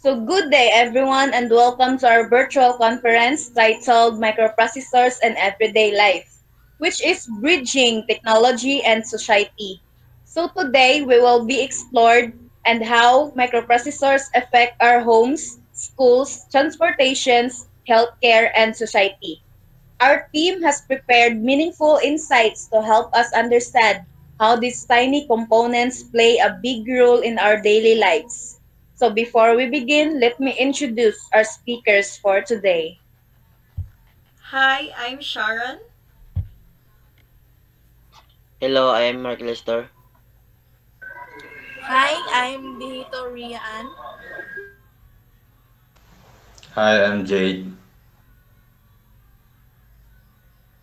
So good day everyone and welcome to our virtual conference titled Microprocessors and Everyday Life, which is bridging technology and society. So today we will be explored and how microprocessors affect our homes, schools, transportations, healthcare, and society. Our team has prepared meaningful insights to help us understand how these tiny components play a big role in our daily lives. So before we begin, let me introduce our speakers for today. Hi, I'm Sharon. Hello, I am Mark Lester. Hi, I'm Bihito Rian. Hi, I'm Jade.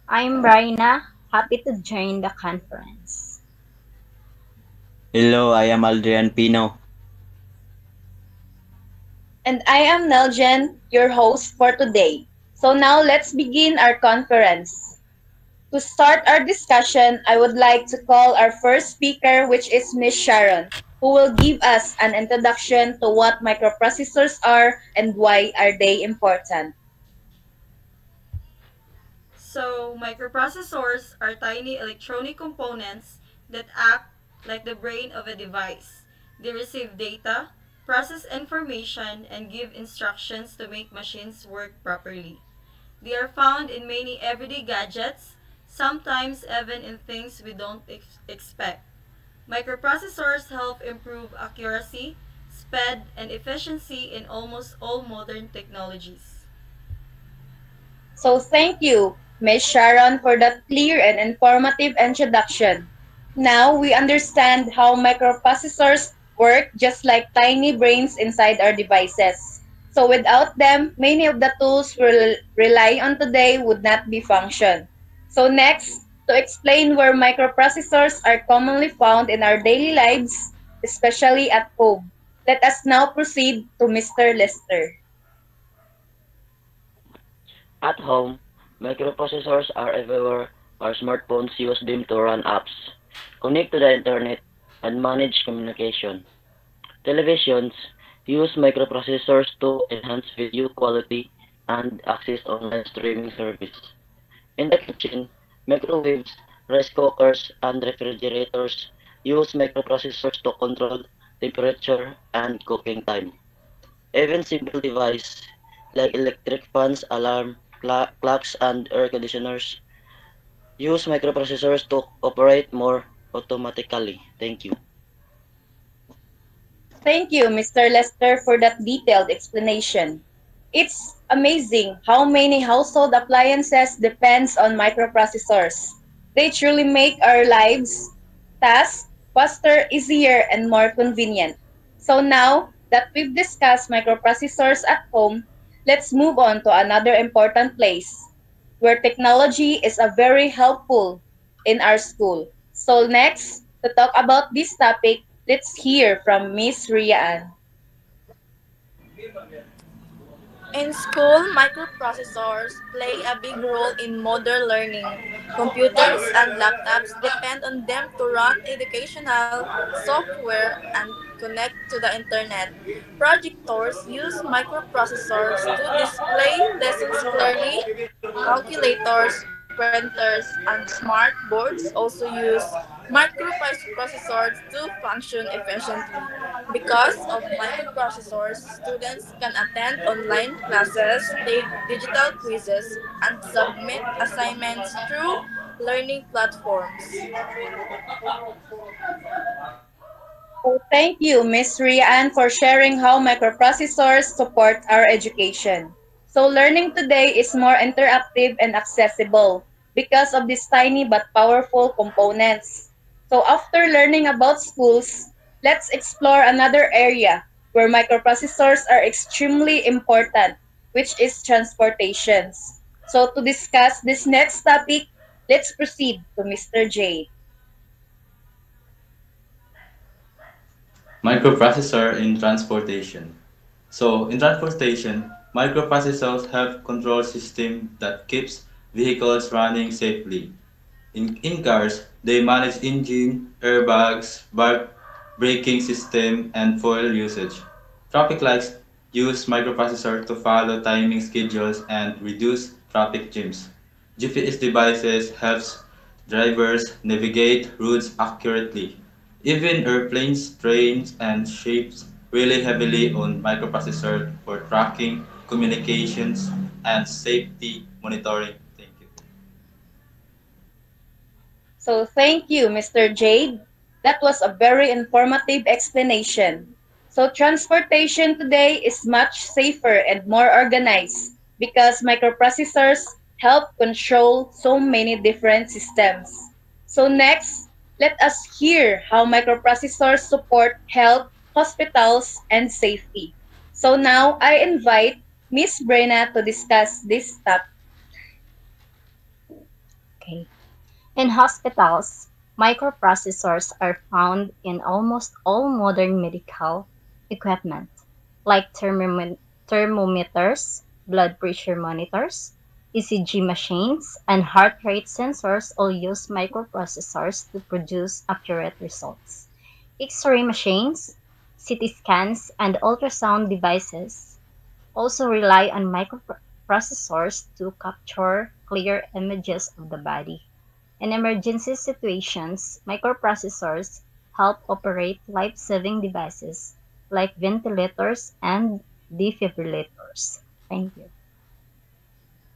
I'm Brina, happy to join the conference. Hello, I am Aldrian Pino. And I am Neljen, your host for today. So now let's begin our conference. To start our discussion, I would like to call our first speaker, which is Miss Sharon, who will give us an introduction to what microprocessors are and why are they important. So, microprocessors are tiny electronic components that act like the brain of a device. They receive data, process information, and give instructions to make machines work properly. They are found in many everyday gadgets, sometimes even in things we don't expect. Microprocessors help improve accuracy, speed, and efficiency in almost all modern technologies. So thank you, Ms. Sharon, for that clear and informative introduction. Now we understand how microprocessors work just like tiny brains inside our devices. So without them, many of the tools we rely on today would not be function. So next, to explain where microprocessors are commonly found in our daily lives, especially at home, let us now proceed to Mr. Lester. At home, microprocessors are everywhere. Our smartphones use them to run apps, connect to the internet, and manage communication. Televisions use microprocessors to enhance video quality and access online streaming service. In the kitchen, microwaves, rice cookers, and refrigerators use microprocessors to control temperature and cooking time. Even simple devices like electric fans, alarm, clocks, and air conditioners use microprocessors to operate more automatically. Thank you. Thank you, Mr. Lester, for that detailed explanation. It's amazing how many household appliances depends on microprocessors. They truly make our lives, tasks, faster, easier, and more convenient. So now that we've discussed microprocessors at home, let's move on to another important place where technology is a very helpful in our school. So next, to talk about this topic, let's hear from Miss Rian. In school, microprocessors play a big role in modern learning. Computers and laptops depend on them to run educational software and connect to the internet. Projectors use microprocessors to display lessons clearly. Calculators, printers, and smart boards also use microprocessors to function efficiently. Because of microprocessors, students can attend online classes, take digital quizzes, and submit assignments through learning platforms. So thank you, Miss Rian, for sharing how microprocessors support our education. So learning today is more interactive and accessible because of these tiny but powerful components. So after learning about schools, let's explore another area where microprocessors are extremely important, which is transportations. So to discuss this next topic, let's proceed to Mr. J. Microprocessor in transportation. So, in transportation, microprocessors help control system that keeps vehicles running safely. In cars, they manage engine, airbags, braking system, and fuel usage. Traffic lights use microprocessor to follow timing schedules and reduce traffic jams. GPS devices helps drivers navigate routes accurately. Even airplanes, trains, and ships rely heavily on microprocessor for tracking, communications, and safety monitoring. Thank you. So thank you, Mr. Jade. That was a very informative explanation. So transportation today is much safer and more organized because microprocessors help control so many different systems. So next, let us hear how microprocessors support health, hospitals, and safety. So now I invite Miss Brena to discuss this topic. Okay. In hospitals, microprocessors are found in almost all modern medical equipment, like thermometers, blood pressure monitors, ECG machines, and heart rate sensors all use microprocessors to produce accurate results. X-ray machines, CT scans, and ultrasound devices also rely on microprocessors to capture clear images of the body. In emergency situations, microprocessors help operate life-saving devices like ventilators and defibrillators. Thank you.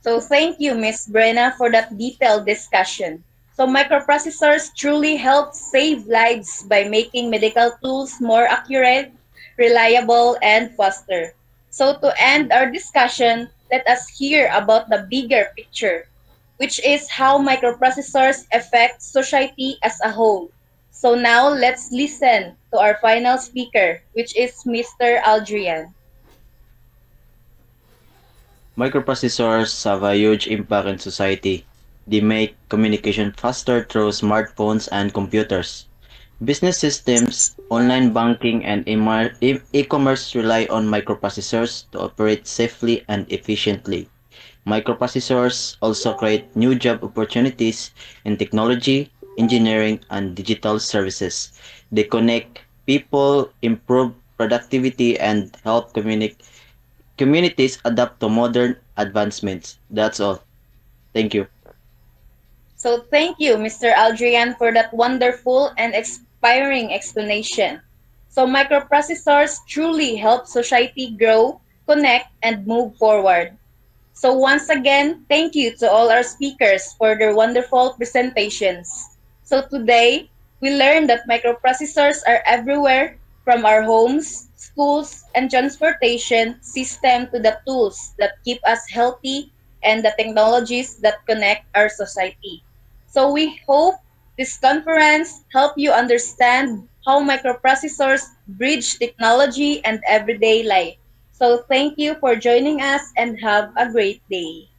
So thank you, Miss Brenna, for that detailed discussion. So microprocessors truly help save lives by making medical tools more accurate, reliable, and faster. So to end our discussion, let us hear about the bigger picture, which is how microprocessors affect society as a whole. So now let's listen to our final speaker, which is Mr. Aldrian. Microprocessors have a huge impact in society. They make communication faster through smartphones and computers. Business systems, online banking, and e-commerce rely on microprocessors to operate safely and efficiently. Microprocessors also create new job opportunities in technology, engineering, and digital services. They connect people, improve productivity, and help communities adapt to modern advancements. That's all. Thank you. So thank you, Mr. Aldrian, for that wonderful and inspiring explanation. So microprocessors truly help society grow, connect, and move forward. So once again, thank you to all our speakers for their wonderful presentations. So today, we learned that microprocessors are everywhere from our homes, schools, and transportation system to the tools that keep us healthy and the technologies that connect our society. So we hope this conference helped you understand how microprocessors bridge technology and everyday life. So thank you for joining us and have a great day.